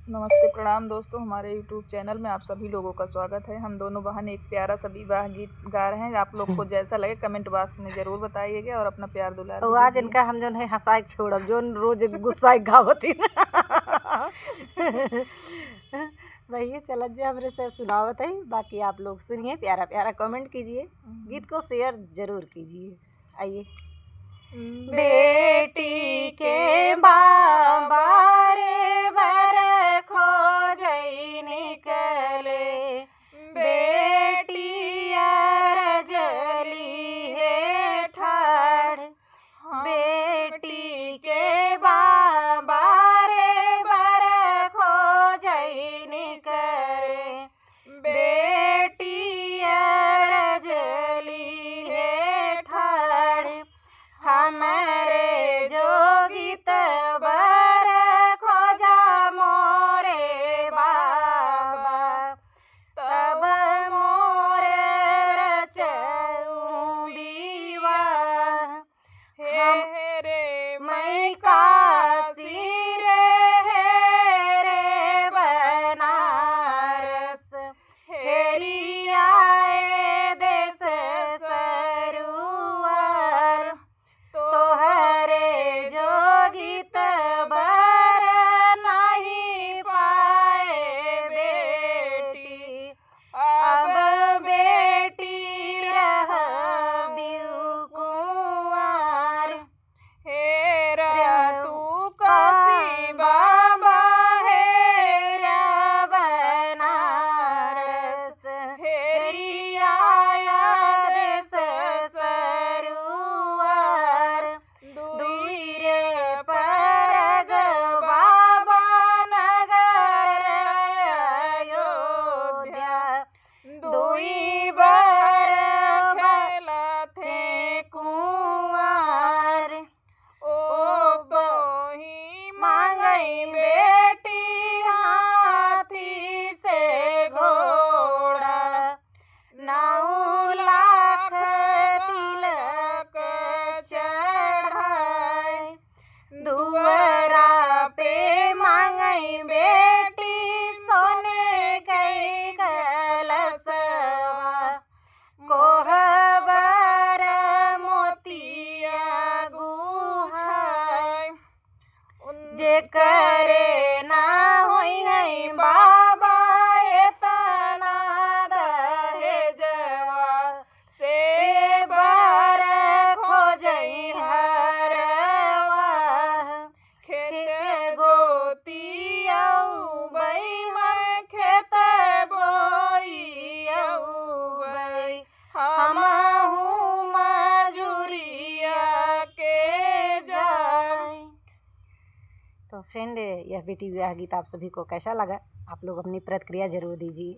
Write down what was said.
नमस्ते प्रणाम दोस्तों, हमारे यूट्यूब चैनल में आप सभी लोगों का स्वागत है। हम दोनों बहन एक प्यारा सा विवाह गीत गा रहे हैं। आप लोग को जैसा लगे कमेंट बॉक्स में ज़रूर बताइएगा और अपना प्यार दुलार तो भी आज दीजिए। इनका हम जो है हंसाए छोड़ब जो रोज गुस्सा गावती भैया चलत जे हमरे से सुनावत है। बाकी आप लोग सुनिए, प्यारा प्यारा कमेंट कीजिए, गीत को शेयर जरूर कीजिए। आइए। बेटी के बाबा रे बर खोजई निकले, बेटी रजली है ठाड़, बेटी के बाबा रे बर खोजई निकले, बेटी रजली है ठाड़, हमरे जोगित बर खोजा मोरे बाबा, तब मोरे रचऊ विवाह, हे रे मैं काशी रे रे बनारस, हेरी आए देश सरुआर, तोहरे जोगित बर नहीं पाए बेटी, अब बेटी रह कुंवार, हेरा तू काशी बाबा हेरा बनारस, हेरी आया देश सरुआर, दुई रे परग बाबा नगर अयोध्या, दुई बर खेलथे कुंवार, ओ तो ही मांगई बेटी हाथी से घोड़ा, 9 लाख तिलक चढ़ाए, दुअरा पे मांगई बेटी सोने कई कलशवा, कोहबर मोतिया गुहाय, जे करे ना होई है बाबा एतना दहेजवा, से बर खोजई हरवा, खेत गोती आऊ बई है खेत बोई आऊ बई, हमहू मजूरिया के जाए। तो फ्रेंड, यह बेटी विवाह गीत आप सभी को कैसा लगा? आप लोग अपनी प्रतिक्रिया जरूर दीजिए।